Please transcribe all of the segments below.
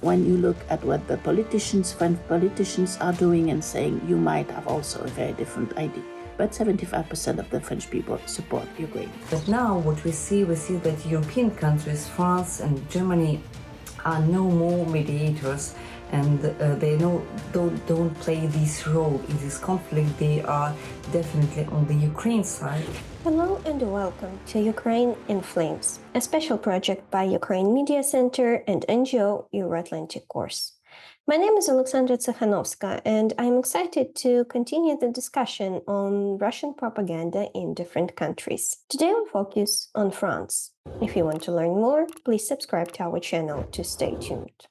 When you look at what the French politicians are doing and saying, you might have also a very different idea. But 75% of the French people support Ukraine. But now what we see that European countries, France and Germany, are no more mediators, and they don't play this role in this conflict. They are definitely on the Ukraine side. Hello and welcome to Ukraine in Flames, a special project by Ukraine Media Center and NGO Euro-Atlantic Course. My name is Alexandra Tsikhanovska, and I'm excited to continue the discussion on Russian propaganda in different countries. Today we'll focus on France. If you want to learn more, please subscribe to our channel to stay tuned.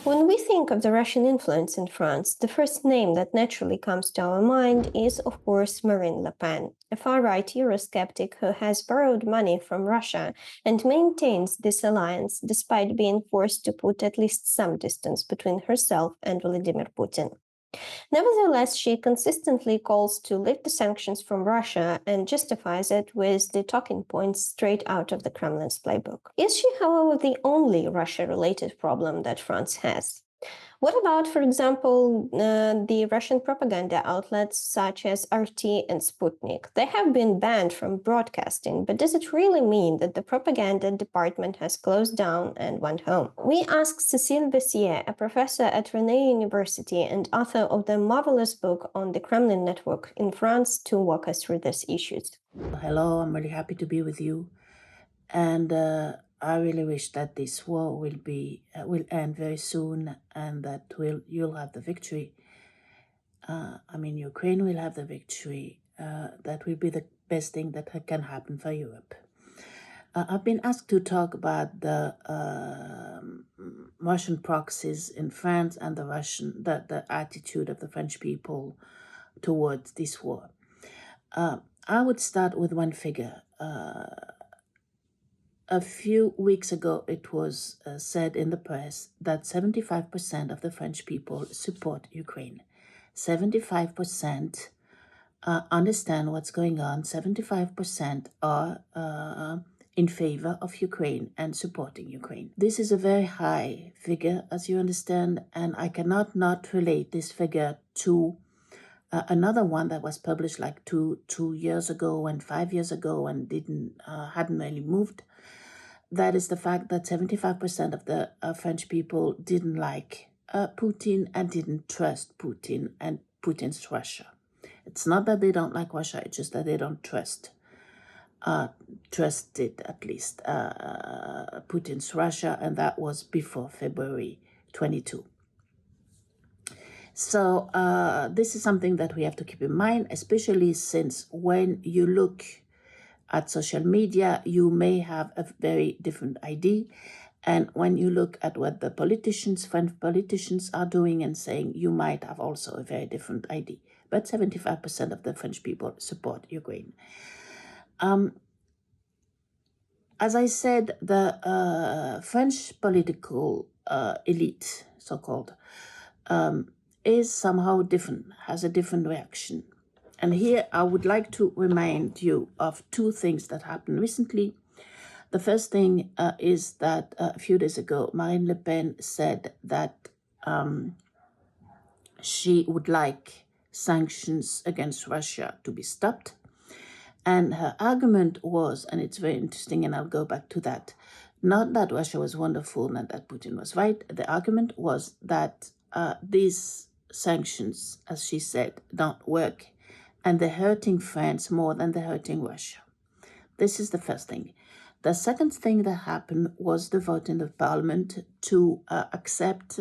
When we think of the Russian influence in France, the first name that naturally comes to our mind is, of course, Marine Le Pen, a far-right Eurosceptic who has borrowed money from Russia and maintains this alliance despite being forced to put at least some distance between herself and Vladimir Putin. Nevertheless, she consistently calls to lift the sanctions from Russia and justifies it with the talking points straight out of the Kremlin's playbook. Is she, however, the only Russia-related problem that France has? What about, for example, the Russian propaganda outlets such as RT and Sputnik? They have been banned from broadcasting, but does it really mean that the propaganda department has closed down and went home? We asked Cécile, a professor at Rennes University and author of the marvelous book on the Kremlin network in France, to walk us through these issues. Hello, I'm really happy to be with you. And I really wish that this war will end very soon, and that you'll have the victory. Ukraine will have the victory. That will be the best thing that can happen for Europe. I've been asked to talk about the Russian proxies in France and the attitude of the French people towards this war. I would start with one figure. A few weeks ago, it was said in the press that 75% of the French people support Ukraine. 75% understand what's going on. 75% are in favor of Ukraine and supporting Ukraine. This is a very high figure, as you understand, and I cannot not relate this figure to another one that was published like two years ago and 5 years ago and hadn't really moved. That is the fact that 75% of the French people didn't like Putin and didn't trust Putin and Putin's Russia. It's not that they don't like Russia, it's just that they don't trust it at least, Putin's Russia, and that was before February 22. So this is something that we have to keep in mind, especially since when you look at social media, you may have a very different idea. And when you look at what the French politicians are doing and saying, you might have also a very different idea. But 75% of the French people support Ukraine. As I said, the French political elite, so-called, is somehow different, has a different reaction. And here I would like to remind you of two things that happened recently. The first thing is that a few days ago, Marine Le Pen said that she would like sanctions against Russia to be stopped. And her argument was, and it's very interesting, and I'll go back to that, not that Russia was wonderful, not that Putin was right. The argument was that these sanctions, as she said, don't work, and they're hurting France more than they're hurting Russia. This is the first thing. The second thing that happened was the vote in the parliament to accept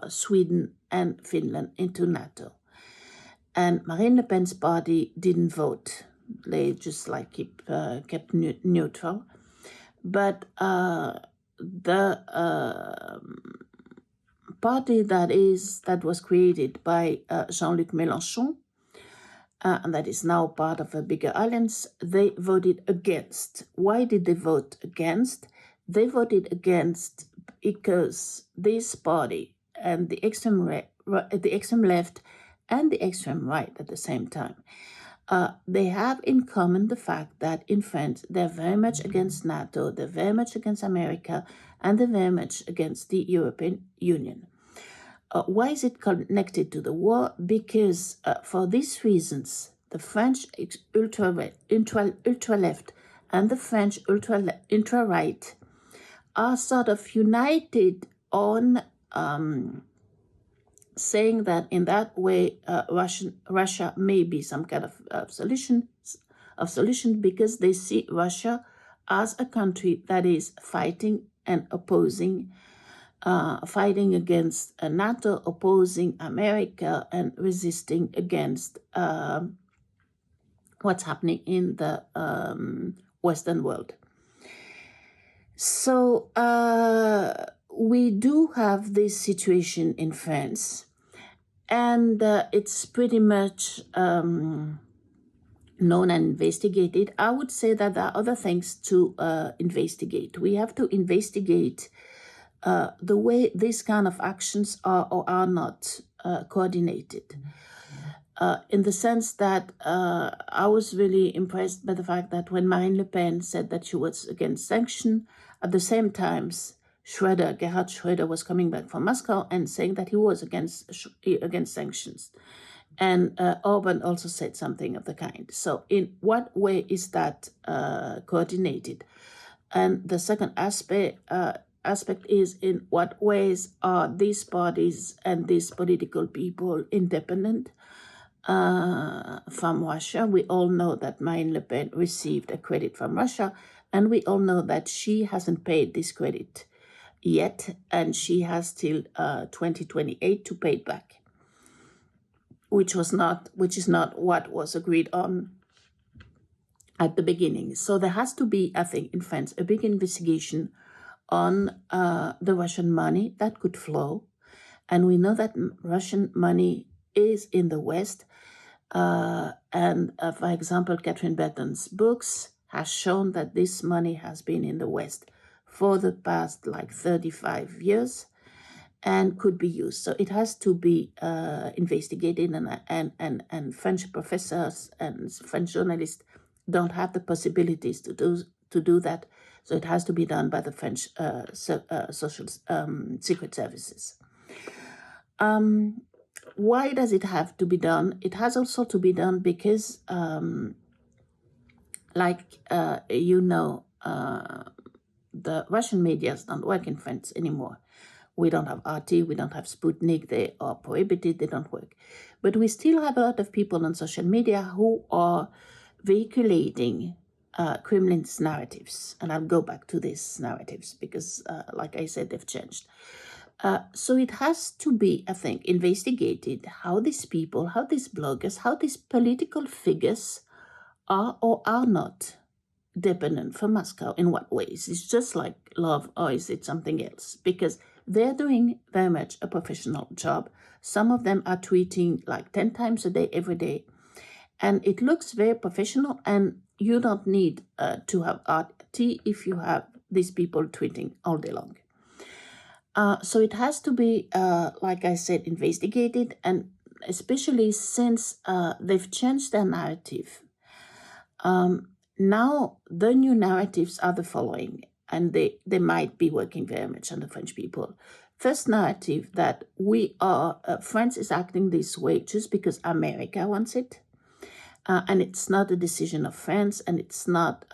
Sweden and Finland into NATO. And Marine Le Pen's party didn't vote. They just kept neutral. But the party that was created by Jean-Luc Mélenchon, and that is now part of a bigger alliance, they voted against. Why did they vote against? They voted against because this party and the extreme left and the extreme right at the same time, they have in common the fact that in France, they're very much against NATO, they're very much against America, and they're very much against the European Union. Why is it connected to the war? Because for these reasons, the French ultra-left and the French ultra-right are sort of united on saying that in that way Russia may be some kind of solution because they see Russia as a country that is fighting and opposing, fighting against NATO, opposing America, and resisting against what's happening in the Western world. So we do have this situation in France, and it's pretty much known and investigated. I would say that there are other things to investigate. We have to investigate the way these kind of actions are or are not coordinated. In the sense that I was really impressed by the fact that when Marine Le Pen said that she was against sanctions, at the same time, Gerhard Schröder was coming back from Moscow and saying that he was against sanctions. And Orban also said something of the kind. So in what way is that coordinated? And the second aspect is in what ways are these parties and these political people independent from Russia? We all know that Marine Le Pen received a credit from Russia, and we all know that she hasn't paid this credit yet, and she has till 2028 to pay it back, which is not what was agreed on at the beginning. So there has to be, I think, in France, a big investigation on the Russian money that could flow, and we know that Russian money is in the West. And for example, Catherine Berton's books has shown that this money has been in the West for the past 35 years and could be used. So it has to be investigated, and French professors and French journalists don't have the possibilities to do that. So it has to be done by the French social secret services. Why does it have to be done? It has also to be done because, the Russian medias don't work in France anymore. We don't have RT, we don't have Sputnik, they are prohibited, they don't work. But we still have a lot of people on social media who are vehiculating Kremlin's narratives. And I'll go back to these narratives because, like I said, they've changed. So it has to be, I think, investigated how these people, how these bloggers, how these political figures are or are not dependent from Moscow. In what ways? It's just like love, or is it something else? Because they're doing very much a professional job. Some of them are tweeting 10 times a day, every day. And it looks very professional, and you don't need to have RT if you have these people tweeting all day long. So it has to be, like I said, investigated, and especially since they've changed their narrative. Now the new narratives are the following, and they might be working very much on the French people. First narrative, that France is acting this way just because America wants it. And it's not a decision of France, and it's not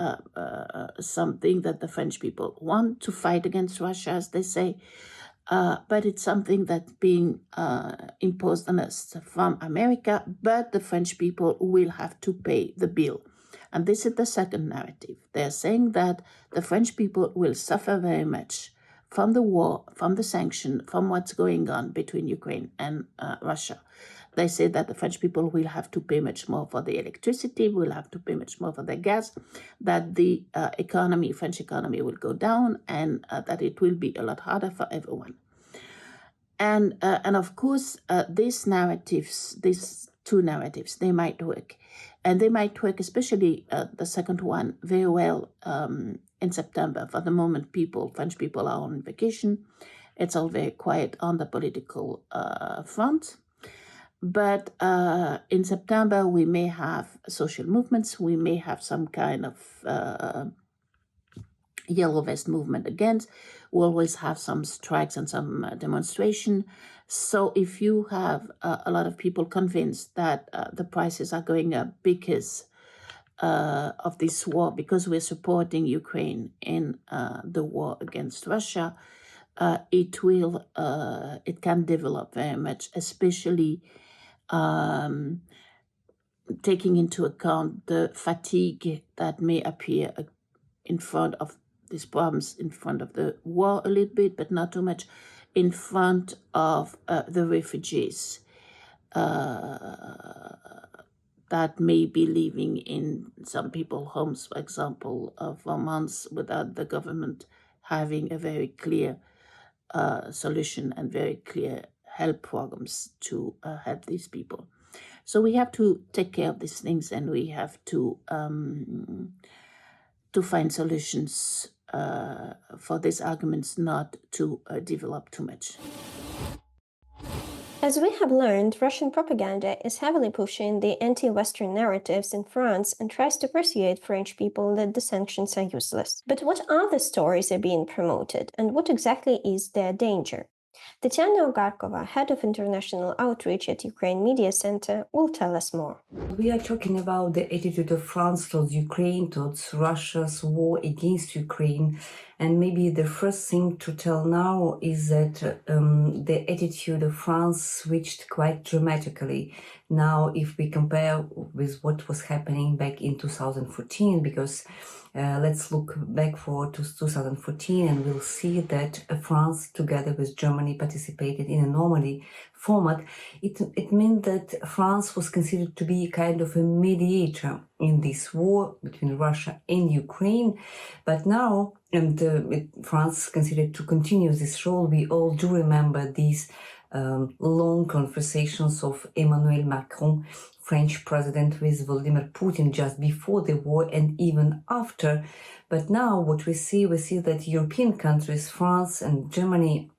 something that the French people want to fight against Russia, as they say, but it's something that's being imposed on us from America, but the French people will have to pay the bill. And this is the second narrative. They're saying that the French people will suffer very much from the war, from the sanction, from what's going on between Ukraine and Russia. They say that the French people will have to pay much more for the electricity, will have to pay much more for the gas, that the French economy will go down, and that it will be a lot harder for everyone. And of course, these two narratives, they might work. And they might work, especially the second one, very well in September. For the moment, French people are on vacation. It's all very quiet on the political front. But in September, we may have social movements. We may have some kind of yellow vest movement against. we always have some strikes and some demonstration. So if you have a lot of people convinced that the prices are going up because of this war, because we're supporting Ukraine in the war against Russia, it can develop very much, especially taking into account the fatigue that may appear in front of these problems, in front of the war a little bit, but not too much, in front of the refugees that may be living in some people's homes, for example, for months without the government having a very clear solution and very clear help programs to help these people. So we have to take care of these things, and we have to find solutions for these arguments not to develop too much. As we have learned, Russian propaganda is heavily pushing the anti-Western narratives in France and tries to persuade French people that the sanctions are useless. But what other stories are being promoted, and what exactly is their danger? Tetyana Ogarkova, head of international outreach at Ukraine Media Center, will tell us more. We are talking about the attitude of France towards Ukraine, towards Russia's war against Ukraine. And maybe the first thing to tell now is that the attitude of France switched quite dramatically. Now, if we compare with what was happening back in 2014, because let's look back for 2014 and we'll see that France, together with Germany, participated in a Normandy format. It meant that France was considered to be kind of a mediator in this war between Russia and Ukraine. But now, France considered to continue this role. We all do remember these long conversations of Emmanuel Macron, French president, with Vladimir Putin just before the war and even after. But now what we see that European countries, France and Germany,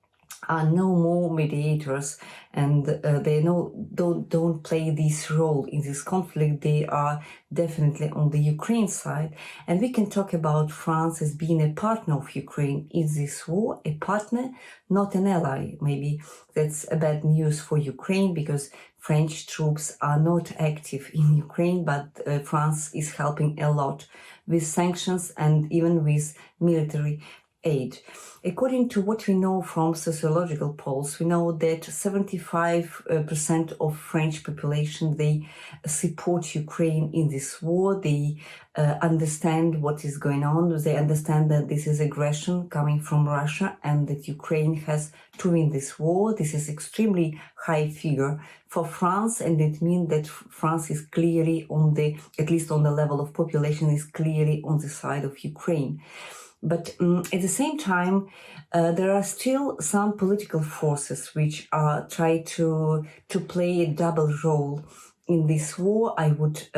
are no more mediators, and they don't play this role in this conflict. They are definitely on the Ukraine side, and we can talk about France as being a partner of Ukraine in this war, a partner, not an ally. Maybe that's a bad news for Ukraine, because French troops are not active in Ukraine, but France is helping a lot with sanctions and even with military aid. According to what we know from sociological polls, we know that 75% of French population, they support Ukraine in this war. They understand what is going on. They understand that this is aggression coming from Russia and that Ukraine has to win this war. This is extremely high figure for France, and it means that France is clearly on the, at least on the level of population, is clearly on the side of Ukraine. But at the same time, there are still some political forces which are trying to play a double role in this war. I would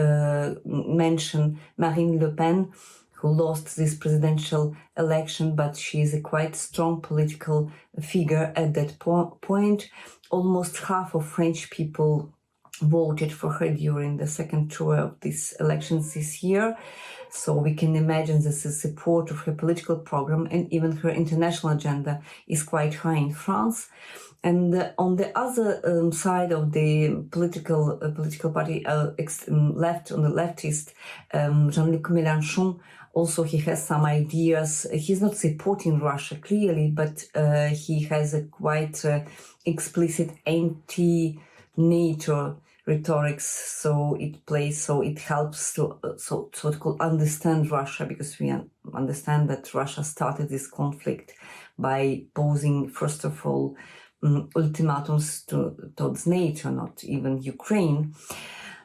mention Marine Le Pen, who lost this presidential election, but she is a quite strong political figure at that point. Almost half of French people voted for her during the second tour of these elections this year. So we can imagine this is support of her political program, and even her international agenda is quite high in France. And on the other side of the political party, left, on the leftist, Jean-Luc Mélenchon, also he has some ideas. He's not supporting Russia clearly, but he has a quite explicit anti-NATO rhetorics, so it helps to what called understand Russia, because we understand that Russia started this conflict by posing, first of all, ultimatums towards NATO, not even Ukraine.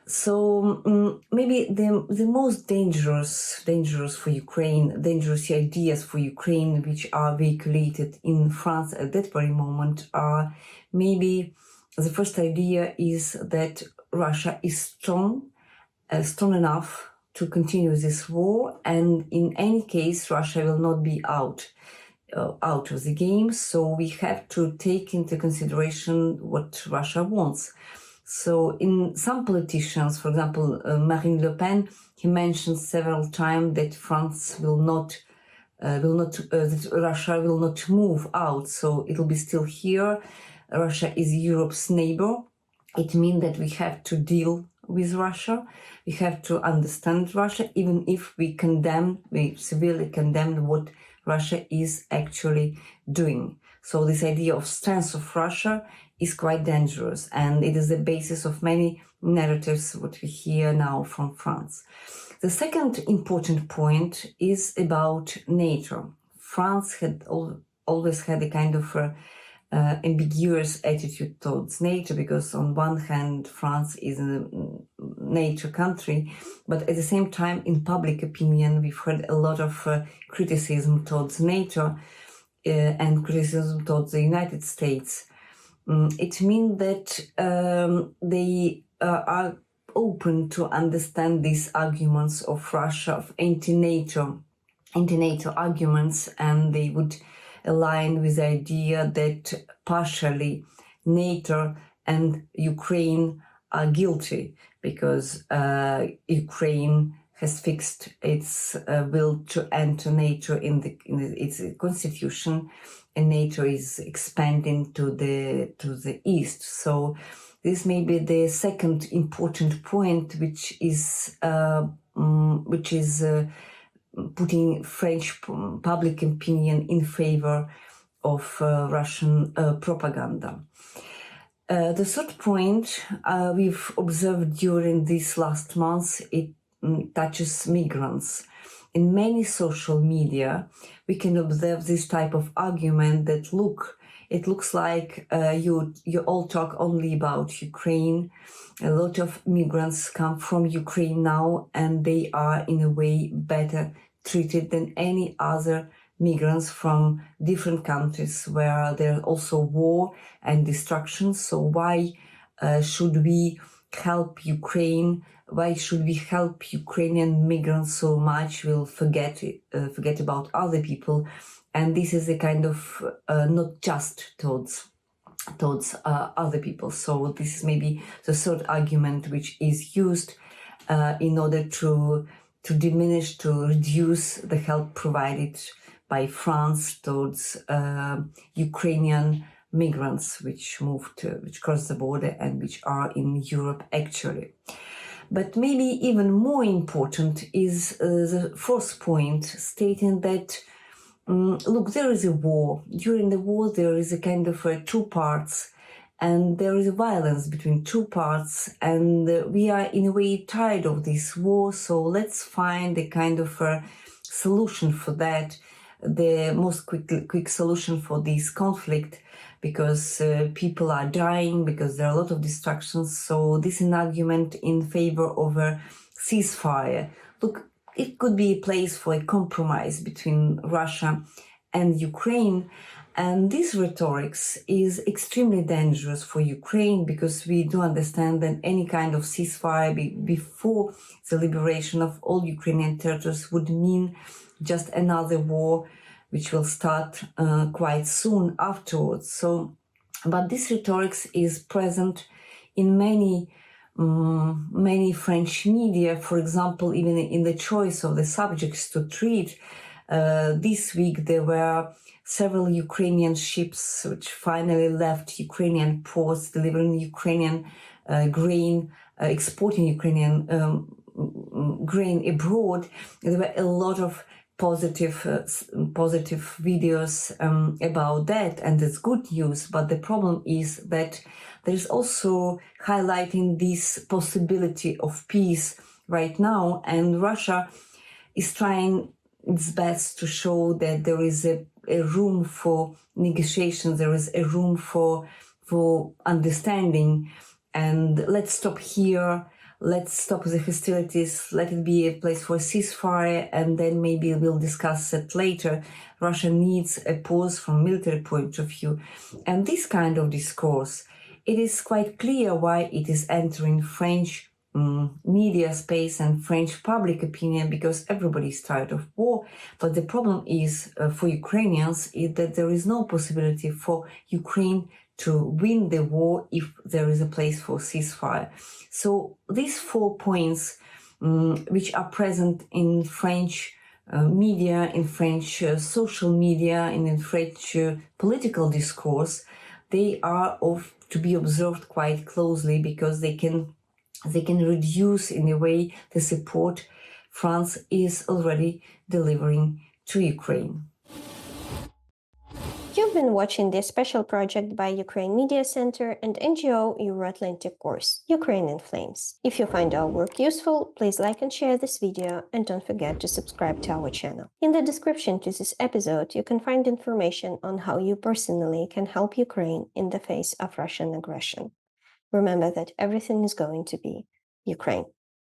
So maybe the most dangerous for Ukraine, dangerous ideas for Ukraine, which are veiculated in France at that very moment, are maybe the first idea is that Russia is strong enough to continue this war, and in any case, Russia will not be out of the game. So we have to take into consideration what Russia wants. So in some politicians, for example, Marine Le Pen, he mentioned several times that France will not that Russia will not move out, so it will be still here. Russia is Europe's neighbor. It means that we have to deal with Russia. We have to understand Russia, even if we severely condemn what Russia is actually doing. So this idea of strength of Russia is quite dangerous, and it is the basis of many narratives what we hear now from France. The second important point is about NATO. France had always had a kind of ambiguous attitude towards NATO, because on one hand France is a NATO country, but at the same time in public opinion we've heard a lot of criticism towards NATO and criticism towards the United States. It means that they are open to understand these arguments of Russia, of anti-NATO arguments, and they would align with the idea that partially NATO and Ukraine are guilty because Ukraine has fixed its will to enter NATO in its constitution, and NATO is expanding to the east. So this may be the second important point, which is putting French public opinion in favor of Russian propaganda. The third point we've observed during these last months, it touches migrants. In many social media, we can observe this type of argument that it looks like you all talk only about Ukraine. A lot of migrants come from Ukraine now, and they are in a way better treated than any other migrants from different countries where there's also war and destruction. So why should we help Ukraine? Why should we help Ukrainian migrants so much? We'll forget about other people. And this is a kind of not just towards other people. So this is maybe the third argument which is used in order to diminish, to reduce the help provided by France towards Ukrainian migrants which cross the border and which are in Europe actually. But maybe even more important is the fourth point, stating that look, there is a war. During the war, there is a kind of two parts, and there is a violence between two parts, and we are in a way tired of this war. So let's find a kind of a solution for that, the most quick solution for this conflict, because people are dying, because there are a lot of destructions. So this is an argument in favor of a ceasefire. Look, it could be a place for a compromise between Russia and Ukraine. And this rhetoric is extremely dangerous for Ukraine, because we do understand that any kind of ceasefire before the liberation of all Ukrainian territories would mean just another war, which will start quite soon afterwards. So, but this rhetoric is present in many French media, for example, even in the choice of the subjects to treat. This week there were several Ukrainian ships which finally left Ukrainian ports, delivering Ukrainian grain, exporting Ukrainian grain abroad. There were a lot of positive videos about that, and it's good news. But the problem is that there is also highlighting this possibility of peace right now, and Russia is trying its best to show that there is a room for negotiations, there is a room for understanding, and let's stop here. Let's stop the hostilities, let it be a place for a ceasefire, and then maybe we'll discuss it later. Russia needs a pause from military point of view. And this kind of discourse, it is quite clear why it is entering French media space and French public opinion, because everybody is tired of war. But the problem is for Ukrainians is that there is no possibility for Ukraine to win the war if there is a place for ceasefire. So these 4 points which are present in French media, in French social media, and in French political discourse, they are to be observed quite closely, because they can reduce in a way the support France is already delivering to Ukraine. You've been watching this special project by Ukraine Media Center and NGO Euro-Atlantic Course, Ukraine in Flames. If you find our work useful, please like and share this video, and don't forget to subscribe to our channel. In the description to this episode, you can find information on how you personally can help Ukraine in the face of Russian aggression. Remember that everything is going to be Ukraine.